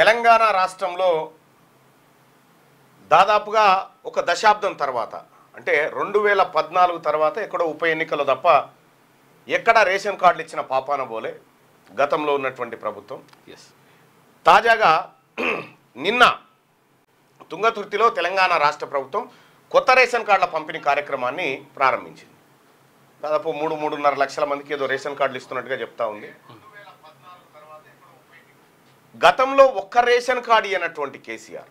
తెలంగాణ రాష్ట్రంలో దాదాపుగా ఒక దశాబ్దం తర్వాత అంటే 2014 తర్వాత ఎక్కడో ఉప ఎన్నికల్లో తప్ప ఎక్కడ రేషన్ కార్డులు ఇచ్చిన పాపాన పోలే గతంలో ఉన్నటువంటి ప్రభుత్వం. తాజాగా నిన్న తుంగతుర్తిలో తెలంగాణ రాష్ట్ర ప్రభుత్వం కొత్త రేషన్ కార్డుల పంపిణీ కార్యక్రమాన్ని ప్రారంభించింది. దాదాపు 3-3.5 లక్షల మందికి ఏదో రేషన్ కార్డులు ఇస్తున్నట్టుగా చెప్తా ఉంది. గతంలో ఒక్క రేషన్ కార్డు ఇవ్వనటువంటి కేసీఆర్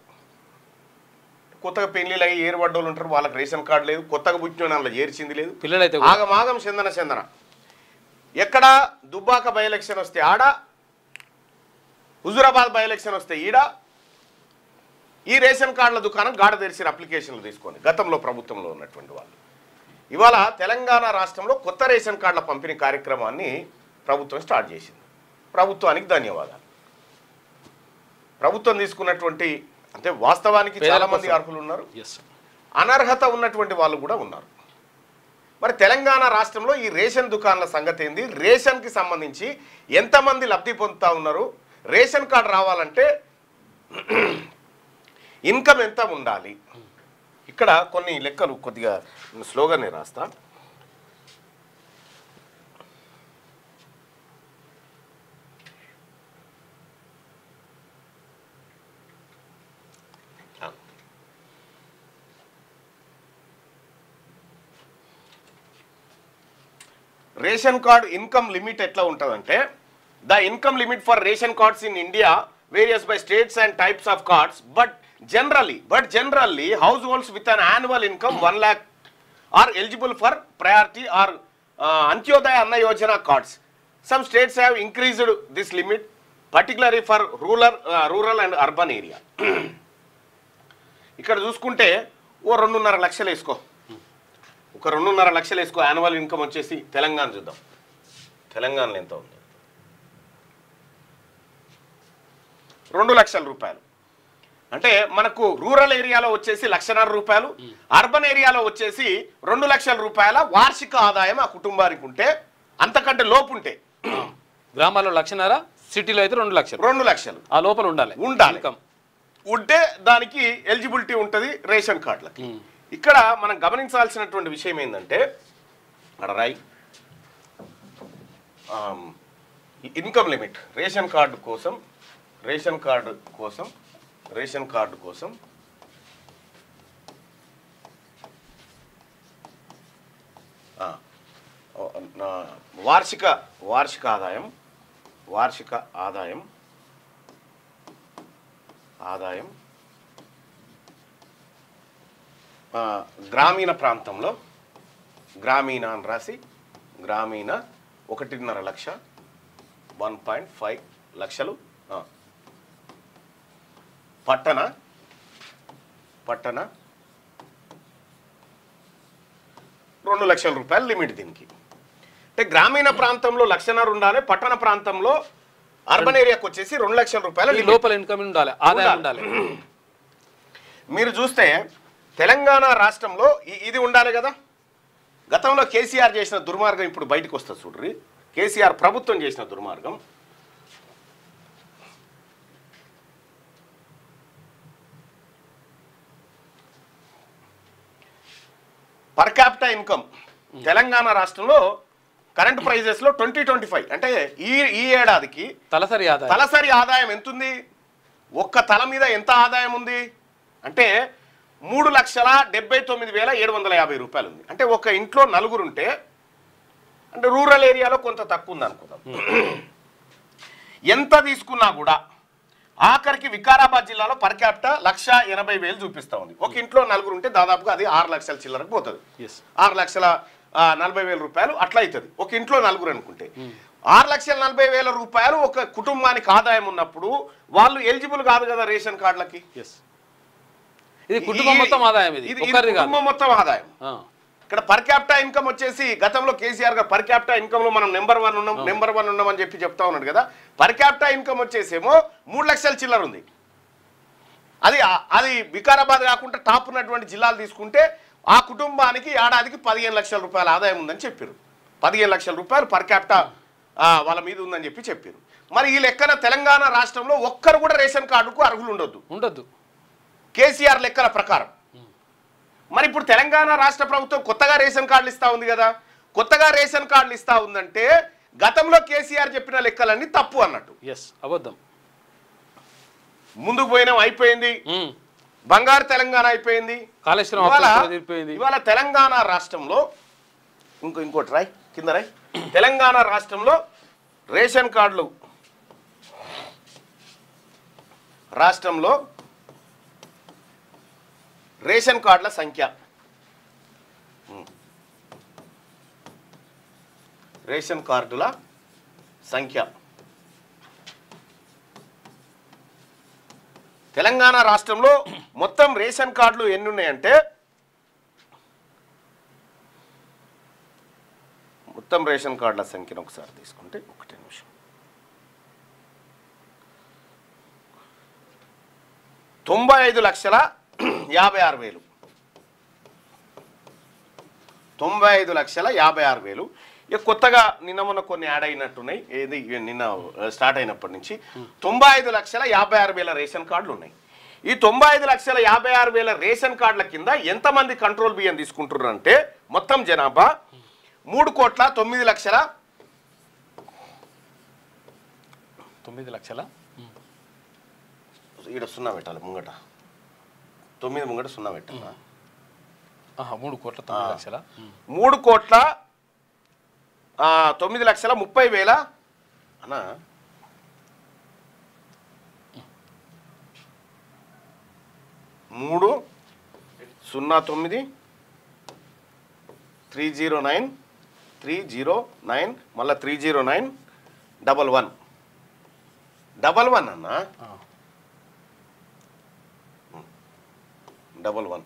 కొత్తగా పెళ్లిళ్ళు అయ్యి ఏర్పడ్డోళ్ళు ఉంటారు, వాళ్ళకి రేషన్ కార్డు లేదు, కొత్తగా పుట్టిన అందులో చేర్చింది లేదు, పిల్లలైతే ఆగమాగం చందన ఎక్కడ దుబ్బాక బై ఎలక్షన్ వస్తే ఆడ, హుజూరాబాద్ బై ఎలక్షన్ వస్తే ఈడ ఈ రేషన్ కార్డుల దుకాణం గాడ తెరిచిన అప్లికేషన్లు తీసుకొని గతంలో ప్రభుత్వంలో ఉన్నటువంటి వాళ్ళు ఇవాళ తెలంగాణ రాష్ట్రంలో కొత్త రేషన్ కార్డుల పంపిణీ కార్యక్రమాన్ని ప్రభుత్వం స్టార్ట్ చేసింది. ప్రభుత్వానికి ధన్యవాదాలు. ప్రభుత్వం తీసుకున్నటువంటి అంటే వాస్తవానికి చాలా మంది అర్హులు ఉన్నారు, అనర్హత ఉన్నటువంటి వాళ్ళు కూడా ఉన్నారు. మరి తెలంగాణ రాష్ట్రంలో ఈ రేషన్ దుకాణాల సంగతి ఏంది, రేషన్కి సంబంధించి ఎంతమంది లబ్ధి పొందుతూ ఉన్నారు, రేషన్ కార్డు రావాలంటే ఇన్కమ్ ఎంత ఉండాలి, ఇక్కడ కొన్ని లెక్కలు కొద్దిగా స్లోగానే రాస్తా. రేషన్ కార్డ్ ఇన్కమ్ లిమిట్ ఎట్లా ఉంటుందంటే the income limit for ration cards in India various by states and types of cards but generally households with an annual income 1 lakh are eligible for priority or Antyodaya Anna Yojana cards. Some states have increased this limit particularly for rural and urban area. ఇక్కడ చూసుకుంటే ఓ 2.5 లక్షలు వేసుకో, ఒక 2.5 లక్షలు వేసుకో annual income వచ్చేసి. తెలంగాణ చూద్దాం, తెలంగాణలో ఎంత ఉంది, 2 లక్షల రూపాయలు. అంటే మనకు రూరల్ ఏరియాలో వచ్చేసి 1,50,000 రూపాయలు, అర్బన్ ఏరియాలో వచ్చేసి 2 లక్షల రూపాయల వార్షిక ఆదాయం ఆ కుటుంబానికి ఉంటే, అంతకంటే లోపు ఉంటే గ్రామాల్లో 1,50,000, సిటీలో అయితే 2 లక్షలు, 2 లక్షలు ఆ లోపల ఉండాలి ఉంటే దానికి ఎలిజిబిలిటీ ఉంటుంది రేషన్ కార్డులకి. ఇక్కడ మనం గమనించాల్సినటువంటి విషయం ఏంటంటే రాయ్ ఇన్కమ్ లిమిట్ రేషన్ కార్డు కోసం వార్షిక ఆదాయం గ్రామీణ ప్రాంతంలో గ్రామీణ అని రాసి గ్రామీణ 1.5 లక్ష 1.5 లక్షలు, పట్టణ 2 లక్షల రూపాయలు లిమిట్ దీనికి. అంటే గ్రామీణ ప్రాంతంలో 1,50,000 ఉండాలి, పట్టణ ప్రాంతంలో అర్బన్ ఏరియాకి వచ్చేసి 2 లక్షల రూపాయలు లోపల ఇన్కమ్ ఉండాలి, ఆదాయం ఉండాలి. మీరు చూస్తే తెలంగాణ రాష్ట్రంలో ఇది ఉండాలి కదా. గతంలో కేసీఆర్ చేసిన దుర్మార్గం ఇప్పుడు బయటకు వస్తుంది చూడ్రి. కేసీఆర్ ప్రభుత్వం చేసిన దుర్మార్గం పర్ క్యాపిటా ఇన్కమ్ తెలంగాణ రాష్ట్రంలో కరెంట్ ప్రైజెస్ లో 2025 అంటే ఈ ఏడాదికి తలసరి ఆదాయం ఎంత ఉంది, ఒక్క తల మీద ఎంత ఆదాయం ఉంది అంటే 3,79,750 రూపాయలు ఉంది. అంటే ఒక ఇంట్లో 4 ఉంటే, అంటే రూరల్ ఏరియాలో కొంత తక్కువ ఉంది అనుకుందాం. ఎంత తీసుకున్నా కూడా ఆఖరికి వికారాబాద్ జిల్లాలో పర్ క్యాపిటా 1,80,000 చూపిస్తా ఉంది. ఒక ఇంట్లో 4 ఉంటే దాదాపుగా అది 6 లక్షల చిల్లరకు పోతుంది, 6,40,000 రూపాయలు అట్లా అవుతుంది ఒక ఇంట్లో 4 అనుకుంటే. 6,40,000 రూపాయలు ఒక కుటుంబానికి ఆదాయం ఉన్నప్పుడు వాళ్ళు ఎలిజిబుల్ కాదు కదా రేషన్ కార్డులకి. ఇది కుటుంబం మొత్తం ఆదాయం, కుటుంబం మొత్తం ఆదాయం. ఇక్కడ పర్ క్యాపిటా ఇన్కమ్ వచ్చేసి గతంలో కేసీఆర్ గారు పర్ క్యాపిటా ఇన్కమ్ లో మనం నెంబర్ 1 ఉన్నామని చెప్పి చెప్తా ఉన్నాడు కదా. పర్ క్యాపిటా ఇన్కమ్ వచ్చేసేమో 3 లక్షల చిల్లర ఉంది. అది వికారాబాద్ కాకుండా టాప్ ఉన్నటువంటి జిల్లాలు తీసుకుంటే ఆ కుటుంబానికి ఏడాదికి 15 లక్షల రూపాయల ఆదాయం ఉందని చెప్పారు. 15 లక్షల రూపాయలు పర్ క్యాపిటా వాళ్ళ మీద ఉందని చెప్పారు. మరి ఈ లెక్కన తెలంగాణ రాష్ట్రంలో ఒక్కరు కూడా రేషన్ కార్డుకు అర్హులు ఉండొద్దు కేసీఆర్ లెక్కల ప్రకారం. మరి ఇప్పుడు తెలంగాణ రాష్ట్ర ప్రభుత్వం కొత్తగా రేషన్ కార్డులు ఇస్తా ఉంది కదా. కొత్తగా రేషన్ కార్డులు ఇస్తా ఉందంటే గతంలో కేసీఆర్ చెప్పిన లెక్కలన్నీ తప్పు అన్నట్టు. అబద్ధం. ముందుకు పోయినాం, అయిపోయింది, బంగారు తెలంగాణ అయిపోయింది. ఇవాళ తెలంగాణ రాష్ట్రంలో ఇంకోటి రాయ్ కింద రాయ్. తెలంగాణ రాష్ట్రంలో రేషన్ కార్డులు రేషన్ కార్డుల సంఖ్య రేషన్ కార్డుల సంఖ్య తెలంగాణ రాష్ట్రంలో మొత్తం రేషన్ కార్డులు ఎన్ని ఉన్నాయంటే మొత్తం రేషన్ కార్డుల సంఖ్యను ఒకసారి తీసుకుంటే 1 నిమిషం 95,56,000 95,56,000. ఇక కొత్తగా నిన్న మొన్న కొన్ని యాడ్ అయినట్టున్నాయి. ఏది నిన్న స్టార్ట్ అయినప్పటి నుంచి 95,56,000 రేషన్ కార్డులు ఉన్నాయి. ఈ 95,56,000 రేషన్ కార్డుల కింద ఎంతమంది కంట్రోల్ బియ్యం తీసుకుంటున్నారు అంటే మొత్తం జనాభా 3,09,00,000. 9 లక్షల ఈడ 0 పెట్టాలి ముంగట 9 ముంగట 0 పెట్టాలి. 3,09,00,000 3,09,30,000 అన్నా 3,09,309 309 మళ్ళీ 309 11 అన్నా 11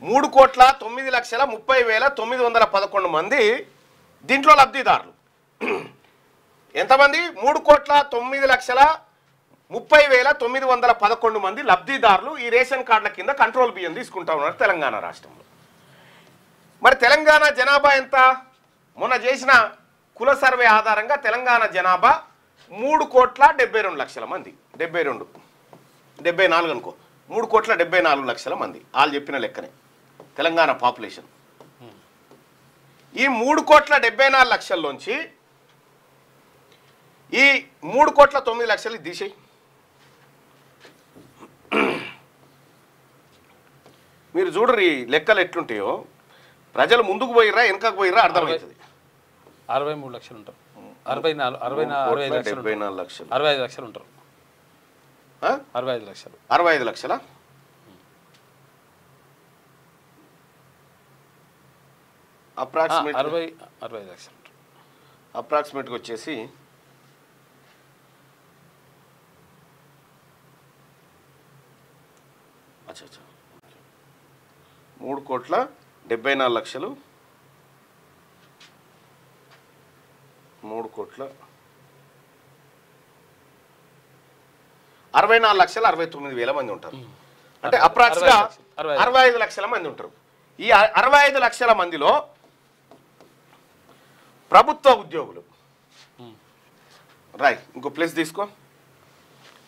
3,09,30,911 మంది దీంట్లో లబ్ధిదారులు. ఎంతమంది? 3,09,30,911 మంది లబ్ధిదారులు ఈ రేషన్ కార్డుల కింద కంట్రోల్ బియ్యం తీసుకుంటా ఉన్నారు తెలంగాణ రాష్ట్రంలో. మరి తెలంగాణ జనాభా ఎంత? మొన్న చేసిన కుల సర్వే ఆధారంగా తెలంగాణ జనాభా 3,72,00,000 మంది. 74 అనుకో, 3,74,00,000 మంది వాళ్ళు చెప్పిన లెక్కనే తెలంగాణ పాపులేషన్. ఈ 3,74,00,000లోంచి ఈ 3,09,00,000 తీసేయి. మీరు చూడరు ఈ లెక్కలు ఎట్లుంటాయో. ప్రజలు ముందుకు పోయిర్రా వెనకకు పోయిర్రా అర్థమవుతుంది. 63 లక్షలు ఉంటారు. 65 లక్షలు ఉంటారు. 65 లక్షల అప్రాక్సిమేట్గా వచ్చేసి 3,74,00,000 3,64,69,000 మంది ఉంటారు. అంటే అప్రాక్సిమేట్గా 65 లక్షల మంది ఉంటారు. ఈ 65 లక్షల మందిలో ప్రభుత్వ ఉద్యోగులు రాయ్, ఇంకో ప్లేస్ తీసుకో.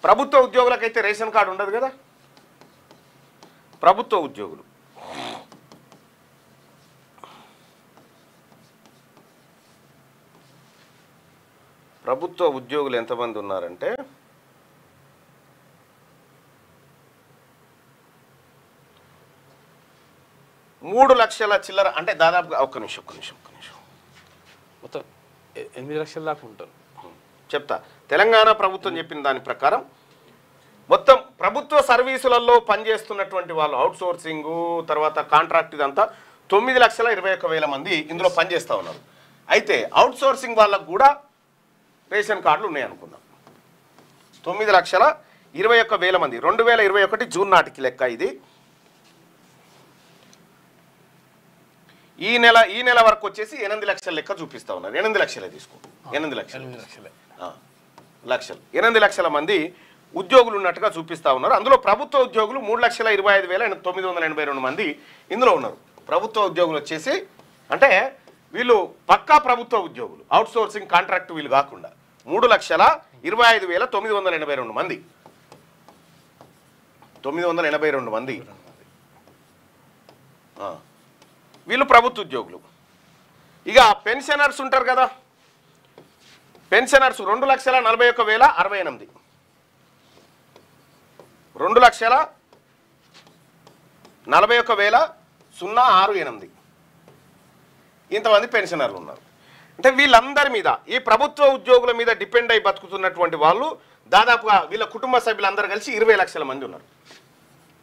ప్రభుత్వ ఉద్యోగులకైతే రేషన్ కార్డు ఉండదు కదా. ప్రభుత్వ ఉద్యోగులు ఎంతమంది ఉన్నారంటే 3 లక్షల చిల్లర, అంటే దాదాపుగా ఒక్క నిమిషం మొత్తం 8 లక్షల దాకా ఉంటారు. చెప్తా. తెలంగాణ ప్రభుత్వం చెప్పిన దాని ప్రకారం మొత్తం ప్రభుత్వ సర్వీసులలో పనిచేస్తున్నటువంటి వాళ్ళు అవుట్సోర్సింగ్ తర్వాత కాంట్రాక్ట్ ఇదంతా 9,21,000 మంది ఇందులో పనిచేస్తూ ఉన్నారు. అయితే అవుట్సోర్సింగ్ వాళ్ళకు కూడా రేషన్ కార్డులు ఉన్నాయనుకుందాం. 9,21,000 మంది 2021 జూన్ నాటికి లెక్క ఇది. ఈ నెల వరకు వచ్చేసి 8 లక్షల లెక్క చూపిస్తా ఉన్నారు. 8 లక్షలే తీసుకో. 8 లక్షల మంది ఉద్యోగులు ఉన్నట్టుగా చూపిస్తా ఉన్నారు. అందులో ప్రభుత్వ ఉద్యోగులు 3,25,982 మంది ఇందులో ఉన్నారు. ప్రభుత్వ ఉద్యోగులు వచ్చేసి అంటే వీళ్ళు పక్కా ప్రభుత్వ ఉద్యోగులు, అవుట్ సోర్సింగ్ కాంట్రాక్ట్ వీళ్ళు కాకుండా 3,25,982 మంది, 982 మంది వీళ్ళు ప్రభుత్వ ఉద్యోగులు. ఇక పెన్షనర్స్ ఉంటారు కదా, పెన్షనర్స్ 2,41,068, 2,41,068 ఇంతమంది పెన్షనర్లు ఉన్నారు. అంటే వీళ్ళందరి మీద, ఈ ప్రభుత్వ ఉద్యోగుల మీద డిపెండ్ అయి బతుకుతున్నటువంటి వాళ్ళు దాదాపుగా వీళ్ళ కుటుంబ సభ్యులందరూ కలిసి 20 లక్షల మంది ఉన్నారు.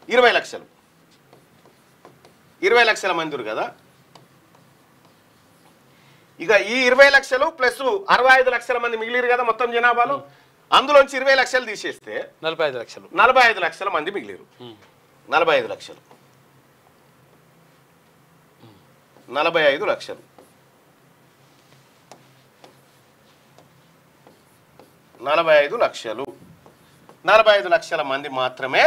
20 లక్షల మంది ఉన్నారు కదా. ఇక ఈ 20 లక్షలు ప్లస్ 65 లక్షల మంది మిగిలిరు కదా మొత్తం జనాభాలో, అందులోంచి 20 లక్షలు తీసేస్తే 45 లక్షల మంది మిగిలిరు. 45 లక్షలు 45 లక్షలు 45 లక్షల మంది మాత్రమే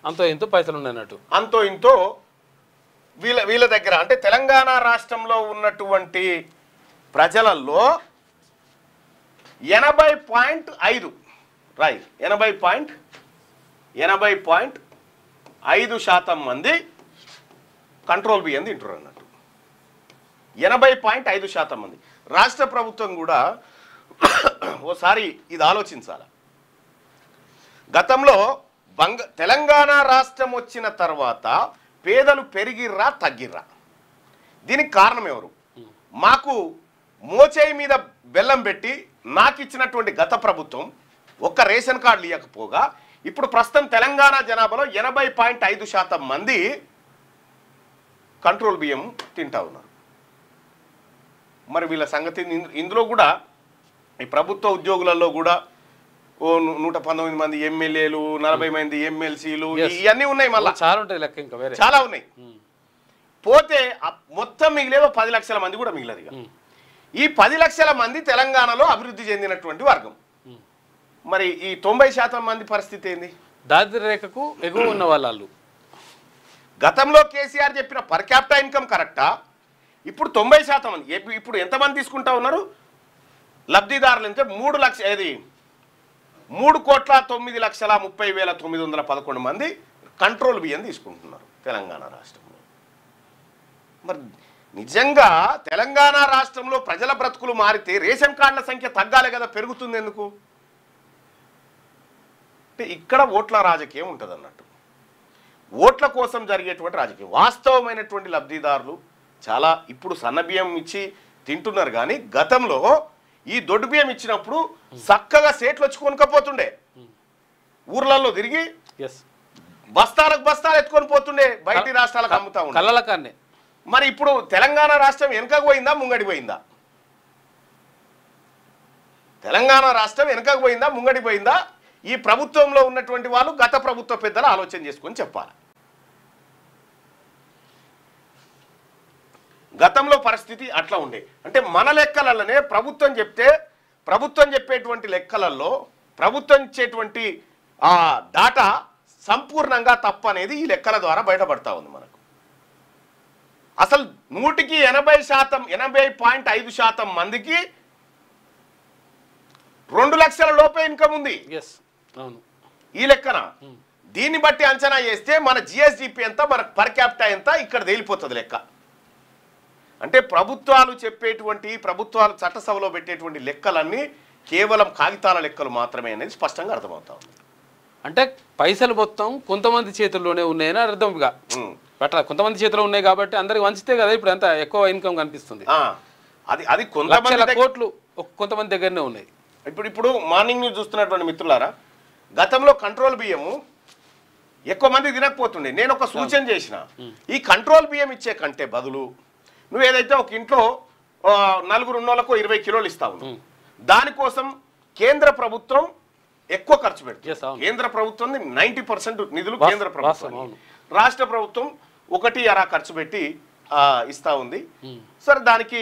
అంతో ఇంతో పైసలు ఉన్నాయన్నట్టు. అంతో ఇంతో వీళ్ళ దగ్గర, అంటే తెలంగాణ రాష్ట్రంలో ఉన్నటువంటి ప్రజలలో 80.5 రైట్ 80.5% మంది కంట్రోల్ బియ్యం తింటారు అన్నట్టు. 80.5% మంది. రాష్ట్ర ప్రభుత్వం కూడా ఓసారి ఇది ఆలోచించాలి. గతంలో తెలంగాణ రాష్ట్రం వచ్చిన తర్వాత పేదలు పెరిగిర్రా తగ్గిర్రా? దీనికి కారణం ఎవరు? మాకు మోచేయి మీద బెల్లం పెట్టి నాకు ఇచ్చినటువంటి గత ప్రభుత్వం ఒక్క రేషన్ కార్డులు ఇవ్వకపోగా ఇప్పుడు ప్రస్తుతం తెలంగాణ జనాభాలో 80.5% మంది కంట్రోల్ బియ్యం తింటా ఉన్నారు. మరి వీళ్ళ సంగతి ఇందులో కూడా ఈ ప్రభుత్వ ఉద్యోగులలో కూడా 119 మంది ఎమ్మెల్యేలు, 40 మంది ఎమ్మెల్సీలు ఇవన్నీ ఉన్నాయి. మళ్ళీ చాలా ఉంటాయి, లెక్క ఇంకా వేరే చాలా ఉన్నాయి. పోతే మొత్తం మిగిలేదో 10 లక్షల మంది కూడా మిగిలరు. ఈ 10 లక్షల మంది తెలంగాణలో అభివృద్ధి చెందినటువంటి వర్గం. మరి ఈ 90% మంది పరిస్థితి ఏంది? దారిద్ర్య రేఖకు ఎగువ ఉన్న వాళ్ళు. గతంలో కేసీఆర్ చెప్పిన పర్ క్యాపిటా ఇన్కమ్ కరెక్టా? ఇప్పుడు 90% మంది. ఇప్పుడు ఎంతమంది తీసుకుంటా ఉన్నారు లబ్ధిదారులు? అంటే 3,09,30,911 మంది కంట్రోల్ బియ్యం తీసుకుంటున్నారు తెలంగాణ రాష్ట్రంలో. మరి నిజంగా తెలంగాణ రాష్ట్రంలో ప్రజల బ్రతుకులు మారితే రేషన్ కార్డుల సంఖ్య తగ్గాలి కదా, పెరుగుతుంది ఎందుకు? అంటే ఇక్కడ ఓట్ల రాజకీయం ఉంటుంది అన్నట్టు. ఓట్ల కోసం జరిగేటువంటి రాజకీయం. వాస్తవమైనటువంటి లబ్ధిదారులు చాలా ఇప్పుడు సన్నబియ్యం ఇచ్చి తింటున్నారు. కానీ గతంలో ఈ దొడ్డు బియ్యం ఇచ్చినప్పుడు చక్కగా సేట్లు వచ్చి కొనుక్కపోతుండే, ఊర్లలో తిరిగి బస్తాలకు బస్తాలు ఎత్తుకొని పోతుండే, బయటి రాష్ట్రాలకు అమ్ముతా ఉండే. మరి ఇప్పుడు తెలంగాణ రాష్ట్రం వెనుకకు పోయిందా ముంగడి పోయిందా? తెలంగాణ రాష్ట్రం వెనుకకు పోయిందా ముంగడి పోయిందా? ఈ ప్రభుత్వంలో ఉన్నటువంటి వాళ్ళు గత ప్రభుత్వ పెద్దలు ఆలోచన చేసుకొని చెప్పాలి. గతంలో పరిస్థితి అట్లా ఉండే. అంటే మన లెక్కలలోనే ప్రభుత్వం చెప్పేటువంటి లెక్కలలో ప్రభుత్వం ఇచ్చేటువంటి ఆ డాటా సంపూర్ణంగా తప్పు అనేది ఈ లెక్కల ద్వారా బయటపడతా ఉంది మనకు. అసలు 80.5% మందికి 2 లక్షల లోపే ఇన్కమ్ ఉంది ఈ లెక్కన. దీన్ని బట్టి అంచనా చేస్తే మన జిఎస్డిపి ఎంత, మన పర్ క్యాపిటా ఎంత ఇక్కడ తేలిపోతుంది లెక్క. అంటే ప్రభుత్వాలు చట్టసభలో పెట్టేటువంటి లెక్కలన్నీ కేవలం కాగితాల లెక్కలు మాత్రమే అనేది స్పష్టంగా అర్థమవుతా ఉంది. అంటే పైసలు మొత్తం కొంతమంది చేతుల్లోనే ఉన్నాయని అర్థంగా కొంతమంది చేతిలో ఉన్నాయి కాబట్టి అందరికి వంచితే కదా ఇప్పుడు అంత ఎక్కువ ఇన్కమ్ కనిపిస్తుంది. అది కొంతమంది కోట్లు కొంతమంది దగ్గరనే ఉన్నాయి. ఇప్పుడు మార్నింగ్ న్యూస్ చూస్తున్నటువంటి మిత్రులారా, గతంలో కంట్రోల్ బియ్యము ఎక్కువ మంది తినకపోతుండే. నేను ఒక సూచన చేసిన, ఈ కంట్రోల్ బియ్యం ఇచ్చే కంటే బదులు నువ్వు ఏదైతే ఒక ఇంట్లో 4 ఉన్నోళ్ళకు 20 కిలోలు ఇస్తావు, దానికోసం కేంద్ర ప్రభుత్వం ఎక్కువ ఖర్చు పెడుతుంది. కేంద్ర ప్రభుత్వం 90% నిధులు కేంద్ర ప్రభుత్వం, రాష్ట్ర ప్రభుత్వం 1.5 ఖర్చు పెట్టి ఇస్తా ఉంది. సరే, దానికి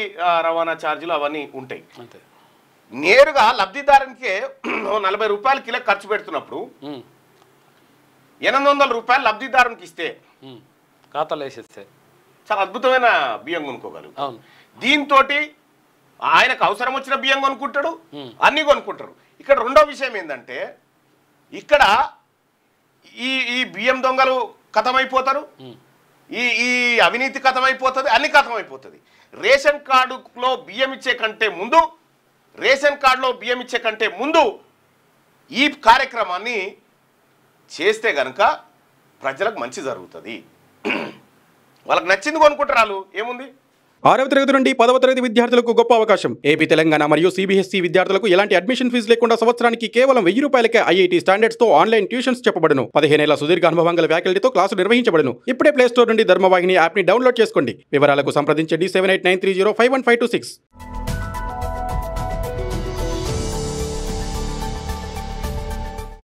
రవాణా ఛార్జీలు అవన్నీ ఉంటాయి. నేరుగా లబ్ధిదారునికే 40 రూపాయలు కిలో ఖర్చు పెడుతున్నప్పుడు 800 రూపాయలు లబ్ధిదారునికి ఇస్తే ఖాతాలో వేసేస్తే చాలా అద్భుతమైన బియ్యం కొనుక్కోగలరు. అవును. దీంతో ఆయనకు అవసరం వచ్చిన బియ్యం కొనుక్కుంటాడు, అన్నీ కొనుక్కుంటారు. ఇక్కడ రెండో విషయం ఏంటంటే ఇక్కడ ఈ బియ్యం దొంగలు కథమైపోతారు, ఈ అవినీతి కథమైపోతుంది, అన్ని కథమైపోతుంది. రేషన్ కార్డులో బియ్యం ఇచ్చే కంటే ముందు ఈ కార్యక్రమాన్ని చేస్తే గనుక ప్రజలకు మంచి జరుగుతుంది. వాళ్ళకి నచ్చింది కొనుక్కుంటారు. వాళ్ళు ఏముంది, 6వ తరగతి నుండి 10వ తరగతి విద్యార్థులకు గొప్ప అవకాశం. ఏపీ, తెలంగాణ మరియు సిబిఎస్ఈ విద్యార్థులకు ఎలాంటి అడ్మిషన్ ఫీజు లేకుండా సంవత్సరానికి కేవలం 1000 రూపాయలకే ఐఐటీ స్టాండర్డ్స్ తో ఆన్లైన్ ట్యూషన్స్ చెప్పబడును. 15 ఏళ్ల సుదీర్ఘ అనుభవం గల ఫ్యాకల్టీతో క్లాసులు నిర్వహించబడును. ఇప్పుడే ప్లే స్టోర్ నుండి ధర్మవాహిని యాప్ ని డౌన్లోడ్ చేసుకోండి. వివరాలకు సంప్రదించండి 7893051526.